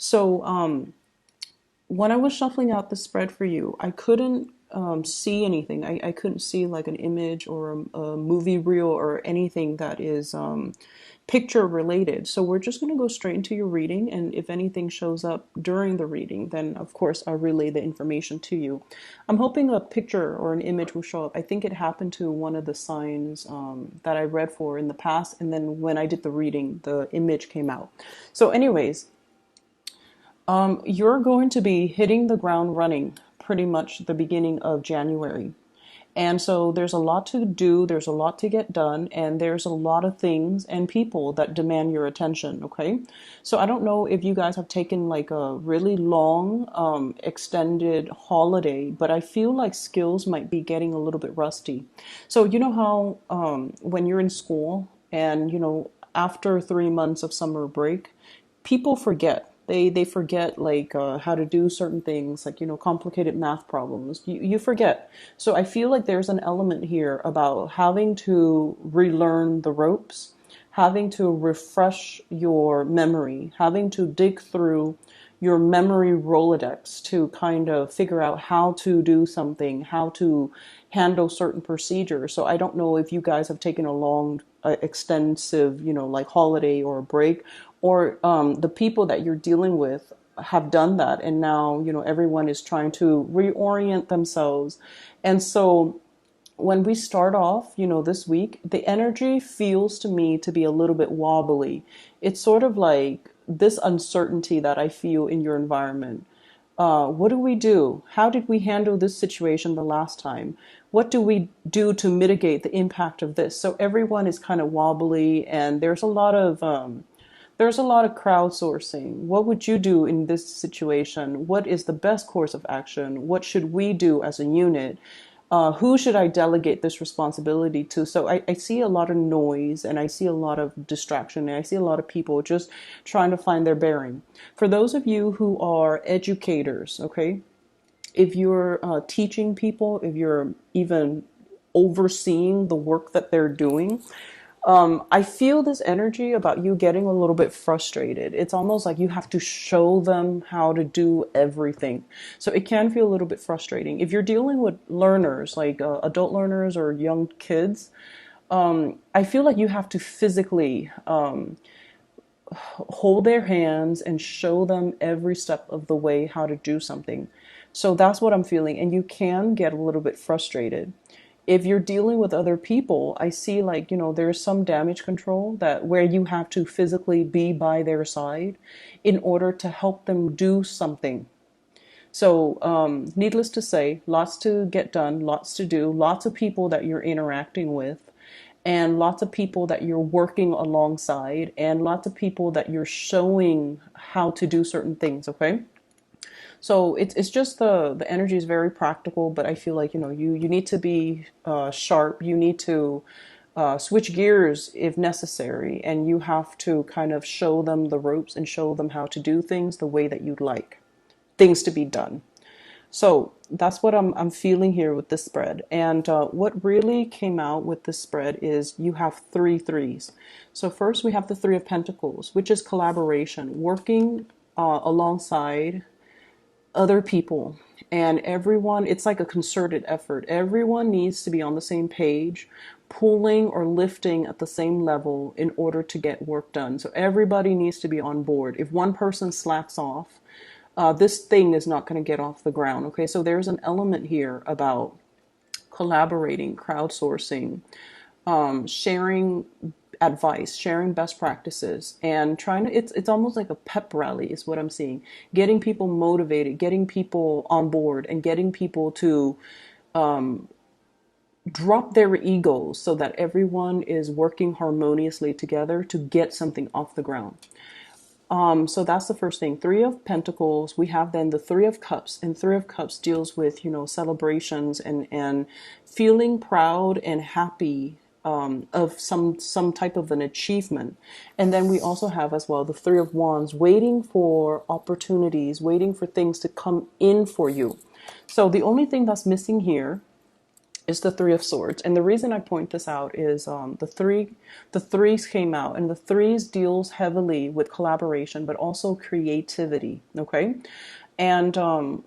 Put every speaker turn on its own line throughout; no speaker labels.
So, when I was shuffling out the spread for you, I couldn't see anything. I couldn't see like an image or a movie reel or anything that is picture related. So we're just going to go straight into your reading. And if anything shows up during the reading, then of course I'll relay the information to you. I'm hoping a picture or an image will show up. I think it happened to one of the signs that I read for in the past. And then when I did the reading, the image came out. So anyways, you're going to be hitting the ground running pretty much the beginning of January. And so there's a lot to do, there's a lot to get done, and there's a lot of things and people that demand your attention, okay? So I don't know if you guys have taken like a really long, extended holiday, but I feel like skills might be getting a little bit rusty. So you know how when you're in school and, after 3 months of summer break, people forget. They forget like how to do certain things, like complicated math problems. You forget. So I feel like there's an element here about having to relearn the ropes, having to refresh your memory, having to dig through your memory Rolodex to kind of figure out how to do something, how to handle certain procedures. So I don't know if you guys have taken a long, extensive, like holiday or a break, or the people that you're dealing with have done that. And now, everyone is trying to reorient themselves. And so when we start off, this week, the energy feels to me to be a little bit wobbly. It's sort of like this uncertainty that I feel in your environment. What do we do? How did we handle this situation the last time? What do we do to mitigate the impact of this? So everyone is kind of wobbly, and there's a lot of crowdsourcing. What would you do in this situation? What is the best course of action? What should we do as a unit? Who should I delegate this responsibility to? So I see a lot of noise, and I see a lot of distraction, and I see a lot of people just trying to find their bearing. For those of you who are educators, okay, if you're teaching people, if you're even overseeing the work that they're doing, I feel this energy about you getting a little bit frustrated. It's almost like you have to show them how to do everything. So it can feel a little bit frustrating. If you're dealing with learners, like adult learners or young kids, I feel like you have to physically hold their hands and show them every step of the way how to do something. So that's what I'm feeling. And you can get a little bit frustrated. If you're dealing with other people, I see like, there's some damage control that where you have to physically be by their side in order to help them do something. So, needless to say, lots to get done, lots to do, lots of people that you're interacting with, and lots of people that you're working alongside, and lots of people that you're showing how to do certain things, okay? So it's just the energy is very practical, but I feel like you need to be sharp. You need to switch gears if necessary, and you have to kind of show them the ropes and show them how to do things the way that you'd like things to be done. So that's what I'm feeling here with this spread. And what really came out with this spread is you have three threes. So first we have the Three of Pentacles, which is collaboration, working alongside other people, and everyone. It's like a concerted effort. Everyone needs to be on the same page, pulling or lifting at the same level in order to get work done. So everybody needs to be on board. If one person slacks off, this thing is not going to get off the ground. Okay, so there's an element here about collaborating, crowdsourcing, sharing advice, sharing best practices, and trying to, it's almost like a pep rally is what I'm seeing. Getting people motivated, getting people on board, and getting people to drop their egos so that everyone is working harmoniously together to get something off the ground. So that's the first thing. Three of Pentacles. We have then the Three of Cups, and Three of Cups deals with, celebrations and feeling proud and happy of some type of an achievement. And then we also have as well the Three of Wands, waiting for opportunities, waiting for things to come in for you. So the only thing that's missing here It's the Three of Swords. And the reason I point this out is the threes came out, and the threes deals heavily with collaboration, but also creativity. Okay. And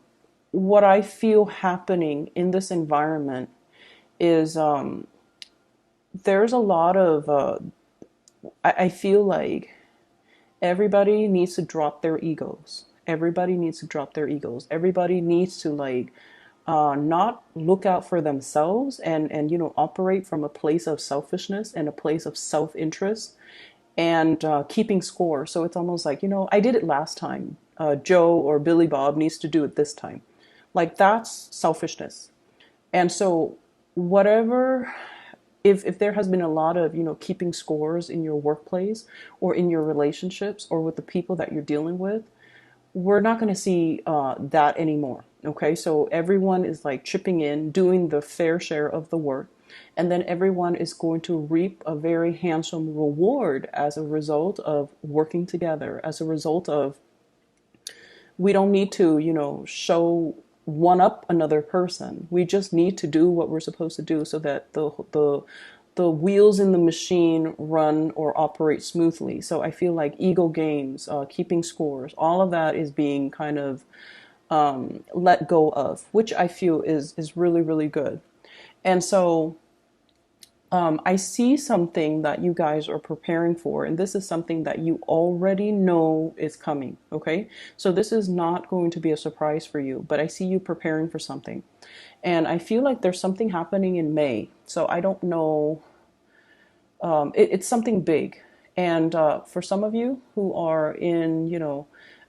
what I feel happening in this environment is there's a lot of, I feel like everybody needs to drop their egos. Everybody needs to drop their egos. Everybody needs to like not look out for themselves and operate from a place of selfishness and a place of self-interest and keeping score. So it's almost like, I did it last time. Joe or Billy Bob needs to do it this time. Like that's selfishness. And so whatever, if there has been a lot of keeping scores in your workplace or in your relationships or with the people that you're dealing with, we're not going to see that anymore. Okay, so everyone is like chipping in, doing the fair share of the work, and then everyone is going to reap a very handsome reward as a result of working together, as a result of, we don't need to show one up another person. We just need to do what we're supposed to do so that the wheels in the machine run or operate smoothly. So I feel like ego games, keeping scores, all of that is being kind of let go of, which I feel is really, really good. And so I see something that you guys are preparing for, and this is something that you already know is coming, okay? So this is not going to be a surprise for you, but I see you preparing for something. And I feel like there's something happening in May. So I don't know, it's something big. And for some of you who are in,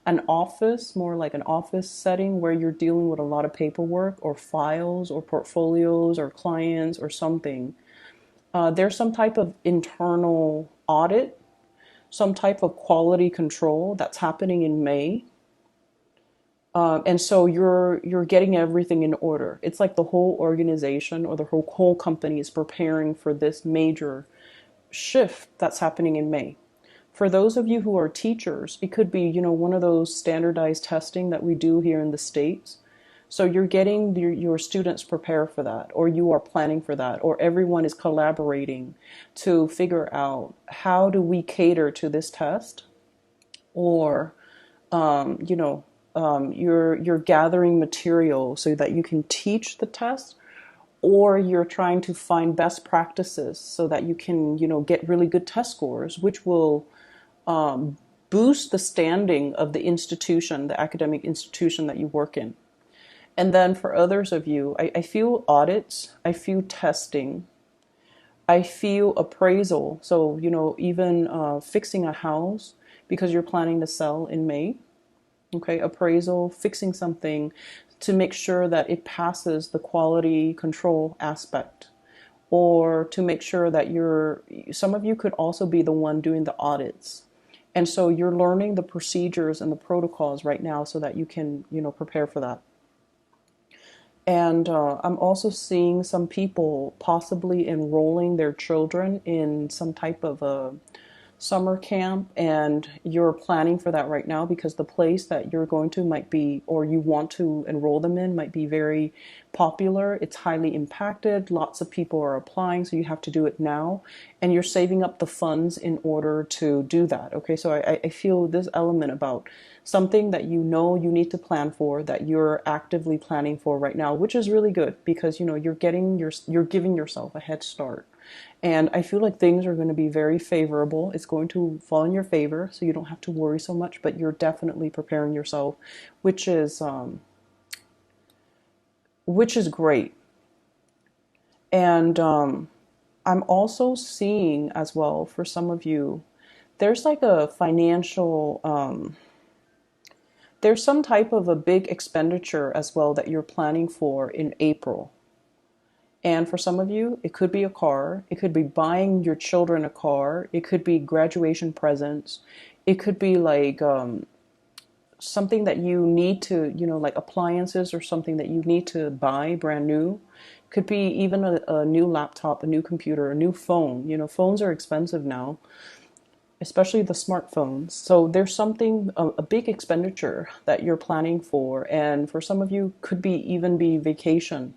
an office, more like an office setting where you're dealing with a lot of paperwork or files or portfolios or clients or something, there's some type of internal audit, some type of quality control that's happening in May. And so you're getting everything in order. It's like the whole organization or the whole company is preparing for this major shift that's happening in May. For those of you who are teachers, it could be, one of those standardized testing that we do here in the States. So you're getting your students prepare for that, or you are planning for that, or everyone is collaborating to figure out how do we cater to this test, or you're gathering material so that you can teach the test, or you're trying to find best practices so that you can get really good test scores, which will boost the standing of the institution, the academic institution that you work in. And then for others of you, I feel audits, I feel testing, I feel appraisal. So, even fixing a house because you're planning to sell in May. Okay, appraisal, fixing something to make sure that it passes the quality control aspect. Or to make sure that some of you could also be the one doing the audits. And so you're learning the procedures and the protocols right now so that you can, prepare for that. And I'm also seeing some people possibly enrolling their children in some type of a summer camp, and you're planning for that right now because the place that you're going to might be, or you want to enroll them in, might be very popular. It's highly impacted. Lots of people are applying, so you have to do it now. And you're saving up the funds in order to do that. Okay, so I feel this element about something that you need to plan for, that you're actively planning for right now, which is really good because you're giving yourself a head start. And I feel like things are going to be very favorable. It's going to fall in your favor, so you don't have to worry so much, but you're definitely preparing yourself, which is great. And I'm also seeing as well, for some of you, there's like a financial, there's some type of a big expenditure as well that you're planning for in April. And for some of you, it could be a car. It could be buying your children a car. It could be graduation presents. It could be like something that you need to, like appliances or something that you need to buy brand new. It could be even a new laptop, a new computer, a new phone. Phones are expensive now, especially the smartphones. So there's something, a big expenditure that you're planning for. And for some of you, could be even be vacation.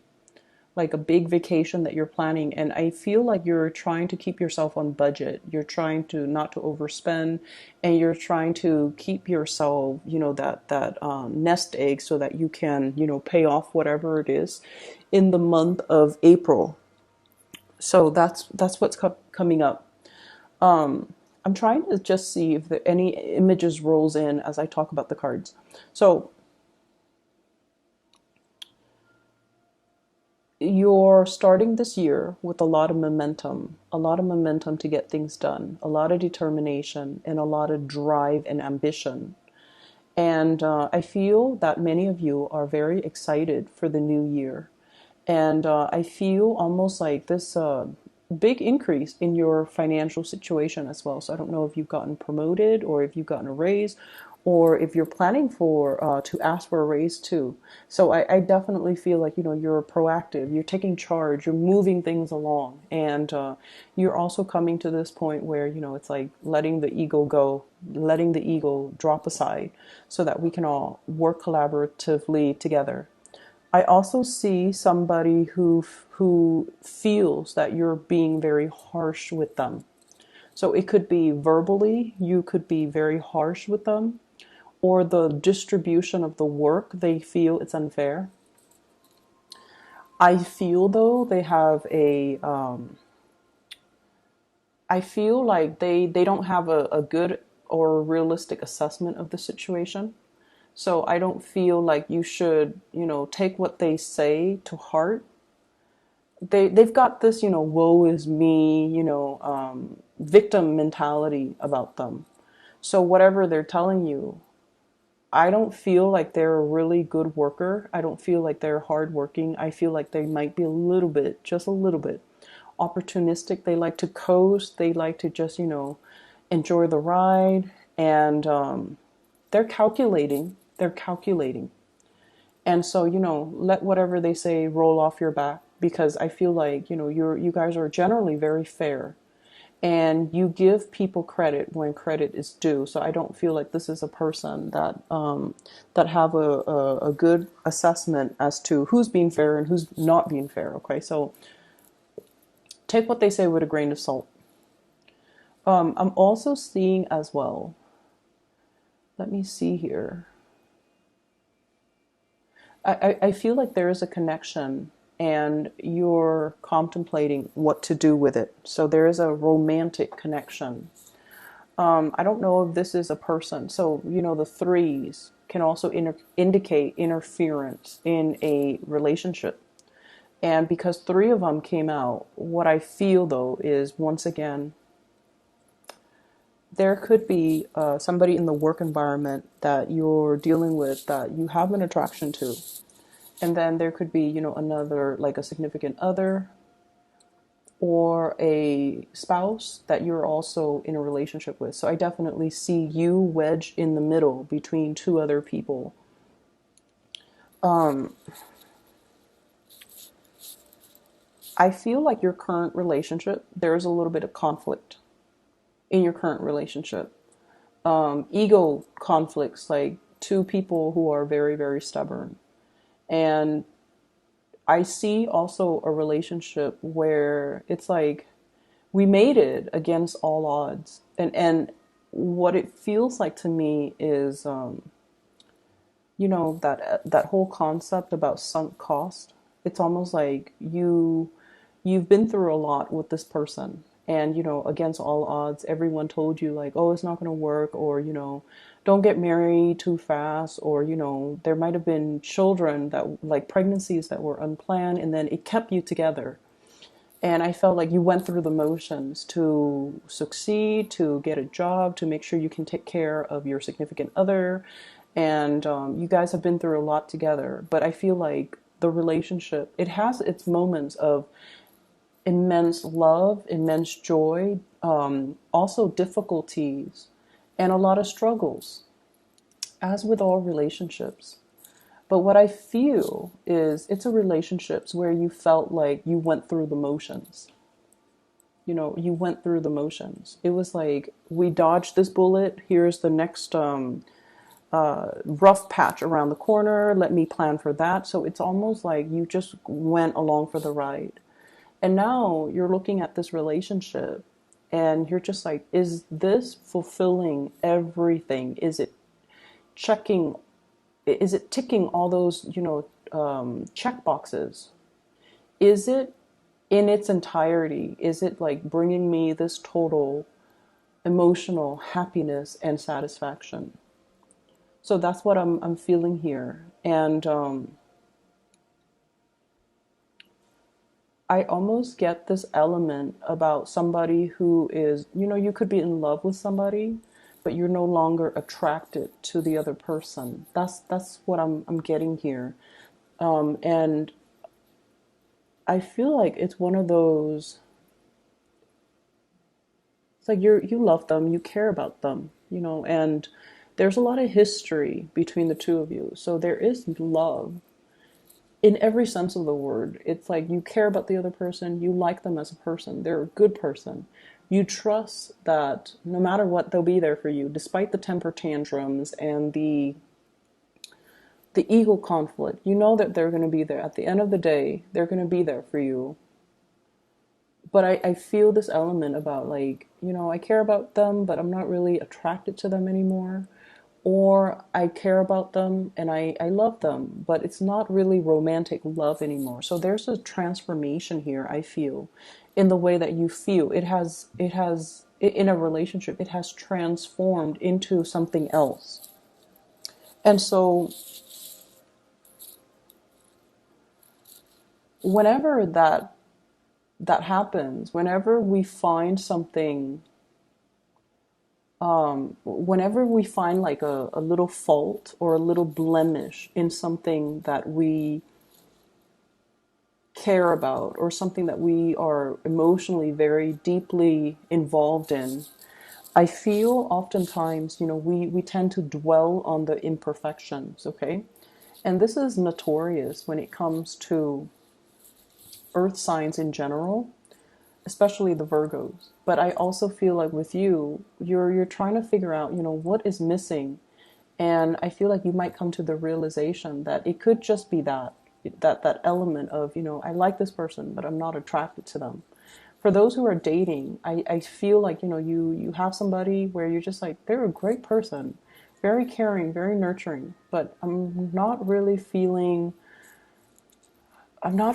like a big vacation that you're planning, and I feel like you're trying to keep yourself on budget. You're trying to not to overspend, and you're trying to keep yourself, that nest egg so that you can, pay off whatever it is in the month of April. So that's what's coming up. I'm trying to just see if there any images rolls in as I talk about the cards. So you're starting this year with a lot of momentum to get things done, a lot of determination, and a lot of drive and ambition. And I feel that many of you are very excited for the new year. And I feel almost like this big increase in your financial situation as well. So I don't know if you've gotten promoted or if you've gotten a raise or if you're planning for to ask for a raise too. So I definitely feel like, you're proactive, you're taking charge, you're moving things along. And you're also coming to this point where, it's like letting the ego go, letting the ego drop aside so that we can all work collaboratively together. I also see somebody who feels that you're being very harsh with them. So it could be verbally, you could be very harsh with them, or the distribution of the work, they feel it's unfair. I feel though they have I feel like they don't have a good or realistic assessment of the situation. So I don't feel like you should, take what they say to heart. They've got this, woe is me, victim mentality about them. So whatever they're telling you, I don't feel like they're a really good worker. I don't feel like they're hardworking. I feel like they might be a little bit, just a little bit, opportunistic. They like to coast. They like to just, enjoy the ride. And they're calculating. They're calculating. And so, let whatever they say roll off your back because I feel like, you guys are generally very fair and you give people credit when credit is due. So I don't feel like this is a person that have a good assessment as to who's being fair and who's not being fair. Okay, so take what they say with a grain of salt. I'm also seeing as well. Let me see here. I feel like there is a connection and you're contemplating what to do with it. So there is a romantic connection. I don't know if this is a person. So, the threes can also indicate interference in a relationship. And because three of them came out, what I feel though is once again, there could be somebody in the work environment that you're dealing with that you have an attraction to. And then there could be, another, like a significant other or a spouse that you're also in a relationship with. So I definitely see you wedged in the middle between two other people. I feel like your current relationship, there's a little bit of conflict in your current relationship. Ego conflicts, like two people who are very, very stubborn. And I see also a relationship where it's like we made it against all odds. And what it feels like to me is, that whole concept about sunk cost. It's almost like you've been through a lot with this person. And, against all odds, everyone told you like, oh, it's not going to work, or, don't get married too fast, or, there might have been children that like pregnancies that were unplanned, and then it kept you together. And I felt like you went through the motions to succeed, to get a job, to make sure you can take care of your significant other. And you guys have been through a lot together. But I feel like the relationship, it has its moments of immense love, immense joy, also difficulties, and a lot of struggles, as with all relationships. But what I feel is it's a relationships where you felt like you went through the motions. You went through the motions. It was like, we dodged this bullet. Here's the next rough patch around the corner. Let me plan for that. So it's almost like you just went along for the ride. And now you're looking at this relationship and you're just like, is this fulfilling everything? Checking, is it ticking all those, check boxes? Is it in its entirety? Is it like bringing me this total emotional happiness and satisfaction? So that's what I'm feeling here. And I almost get this element about somebody who is, you could be in love with somebody, but you're no longer attracted to the other person. That's what I'm getting here. And I feel like it's one of those, it's like you love them, you care about them, and there's a lot of history between the two of you. So there is love in every sense of the word. It's like you care about the other person, you like them as a person, they're a good person. You trust that no matter what, they'll be there for you, despite the temper tantrums and the ego conflict. You know that they're going to be there. At the end of the day, they're going to be there for you. But I feel this element about like, I care about them, but I'm not really attracted to them anymore. Or I care about them and I love them, but it's not really romantic love anymore. So there's a transformation here, I feel, in the way that you feel. In a relationship, it has transformed into something else. And so whenever that happens, whenever we find something, whenever we find like a little fault or a little blemish in something that we care about or something that we are emotionally very deeply involved in, I feel oftentimes, we tend to dwell on the imperfections, okay? And this is notorious when it comes to earth signs in general, especially the Virgos. But I also feel like with you, you're trying to figure out, what is missing. And I feel like you might come to the realization that it could just be that element of, I like this person, but I'm not attracted to them. For those who are dating, I feel like, you have somebody where you're just like, they're a great person, very caring, very nurturing, but I'm not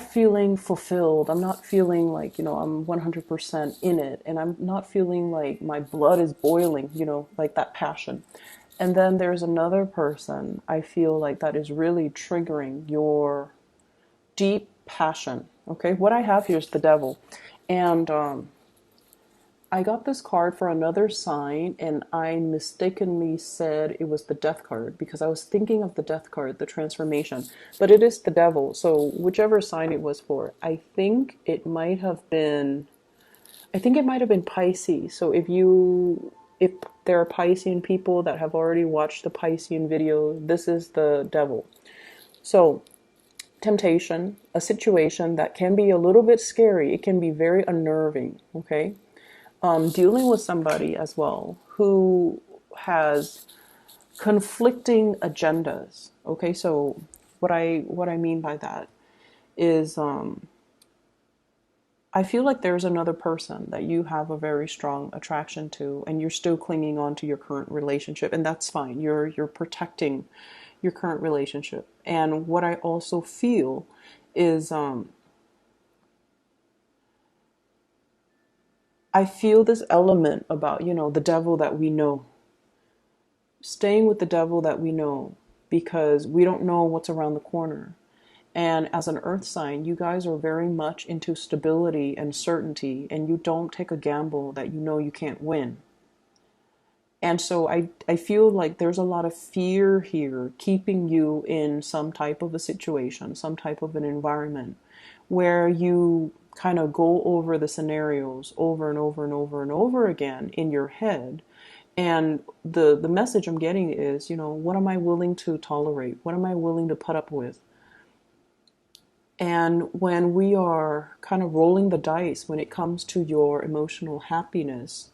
feeling fulfilled. I'm not feeling like, I'm 100% in it. And I'm not feeling like my blood is boiling, like that passion. And then there's another person I feel like that is really triggering your deep passion. Okay, what I have here is the devil. And I got this card for another sign, and I mistakenly said it was the death card because I was thinking of the death card, the transformation, but it is the devil. So whichever sign it was for, I think it might have been Pisces. So if there are Piscean people that have already watched the Piscean video, this is the devil. So temptation, a situation that can be a little bit scary. It can be very unnerving, okay? Dealing with somebody as well who has conflicting agendas. Okay, so what I mean by that is I feel like there's another person that you have a very strong attraction to, and you're still clinging on to your current relationship, and that's fine. You're protecting your current relationship. And what I also feel is I feel this element about, the devil that we know. Staying with the devil that we know because we don't know what's around the corner. And as an earth sign, you guys are very much into stability and certainty, and you don't take a gamble that you know you can't win. And so I feel like there's a lot of fear here keeping you in some type of a situation, some type of an environment where you kind of go over the scenarios over and over and over and over again in your head. And the message I'm getting is, what am I willing to tolerate? What am I willing to put up with? And when we are kind of rolling the dice when it comes to your emotional happiness,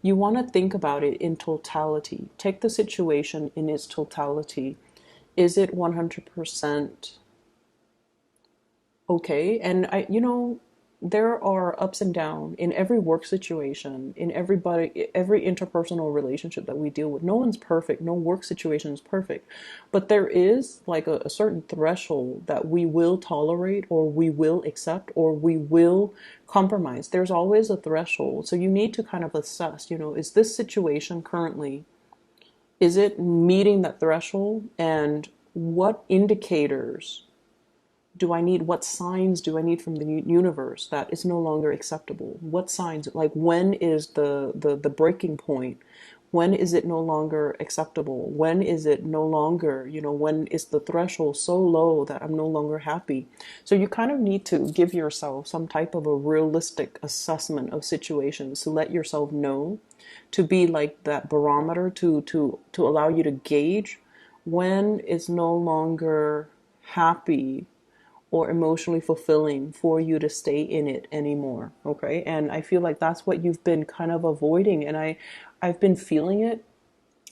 You want to think about it in totality. Take the situation in its totality. Is it 100% okay? And there are ups and downs in every work situation, in every interpersonal relationship that we deal with. No one's perfect. No work situation is perfect. But there is like a certain threshold that we will tolerate, or we will accept, or we will compromise. There's always a threshold. So you need to kind of assess, is this situation currently, is it meeting that threshold? And what indicators do I need? What signs do I need from the universe that it's no longer acceptable? What signs? Like, when is the breaking point? When is it no longer acceptable? When is it no longer, when is the threshold so low that I'm no longer happy? So you kind of need to give yourself some type of a realistic assessment of situations to let yourself know, to be like that barometer to allow you to gauge when it's no longer happy or emotionally fulfilling for you to stay in it anymore. Okay. And I feel like that's what you've been kind of avoiding. And I've been feeling it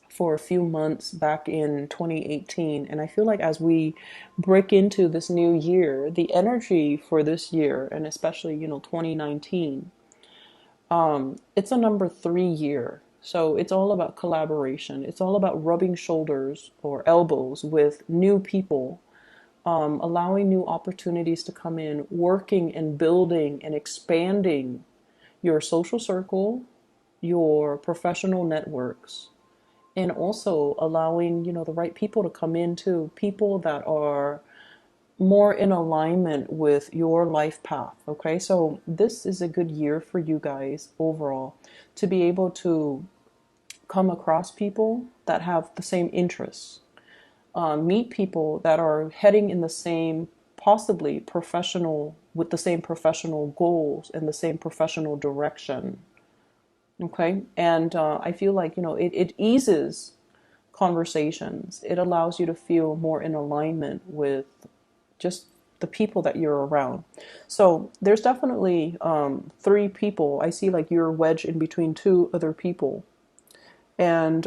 for a few months back in 2018. And I feel like as we break into this new year, the energy for this year, and especially, 2019, it's a number 3 year. So it's all about collaboration. It's all about rubbing shoulders or elbows with new people, allowing new opportunities to come in, working and building and expanding your social circle, your professional networks, and also allowing, the right people to come in too, people that are more in alignment with your life path. Okay, so this is a good year for you guys overall to be able to come across people that have the same interests, meet people that are heading in the same, possibly professional, with the same professional goals and the same professional direction. Okay. And I feel like, it eases conversations. It allows you to feel more in alignment with just the people that you're around. So there's definitely 3 people. I see like you're wedged in between 2 other people. And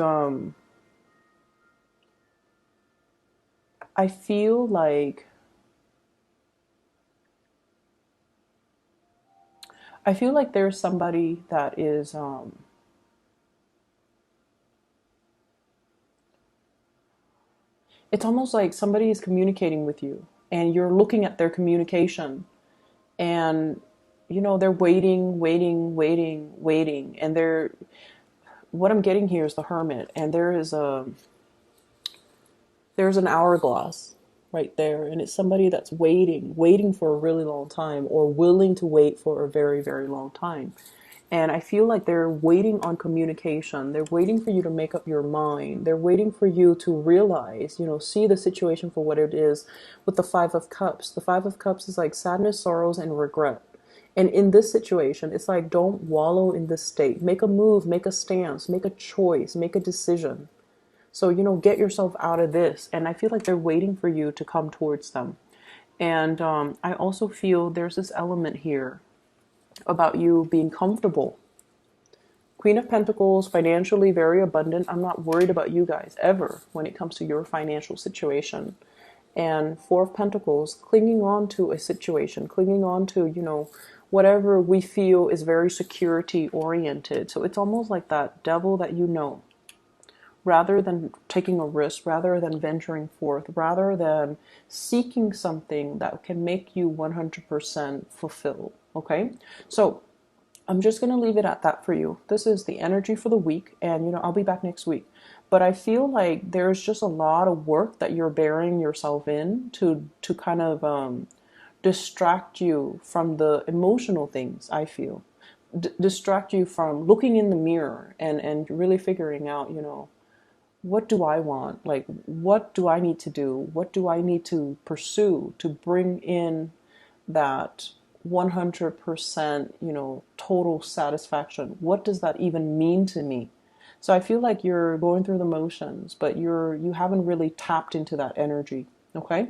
I feel like there's somebody that is it's almost like somebody is communicating with you and you're looking at their communication, and they're waiting, and they're, what I'm getting here is the Hermit, and there's an hourglass right there, and it's somebody that's waiting for a really long time, or willing to wait for a very, very long time. And I feel like they're waiting on communication. They're waiting for you to make up your mind. They're waiting for you to realize, see the situation for what it is. With the 5 of Cups, the 5 of Cups is like sadness, sorrows, and regret. And in this situation, it's like, don't wallow in this state. Make a move, make a stance, make a choice, make a decision. So, get yourself out of this. And I feel like they're waiting for you to come towards them. And I also feel there's this element here about you being comfortable. Queen of Pentacles, financially very abundant. I'm not worried about you guys ever when it comes to your financial situation. And 4 of Pentacles, clinging on to a situation, clinging on to, whatever we feel is very security oriented. So it's almost like that devil that rather than taking a risk, rather than venturing forth, rather than seeking something that can make you 100% fulfilled. Okay, so I'm just going to leave it at that for you. This is the energy for the week, and I'll be back next week. But I feel like there's just a lot of work that you're bearing yourself in to kind of distract you from the emotional things. I feel distract you from looking in the mirror and really figuring out, what do I want? Like, what do I need to do? What do I need to pursue to bring in that 100%, total satisfaction? What does that even mean to me? So I feel like you're going through the motions, but you haven't really tapped into that energy. Okay.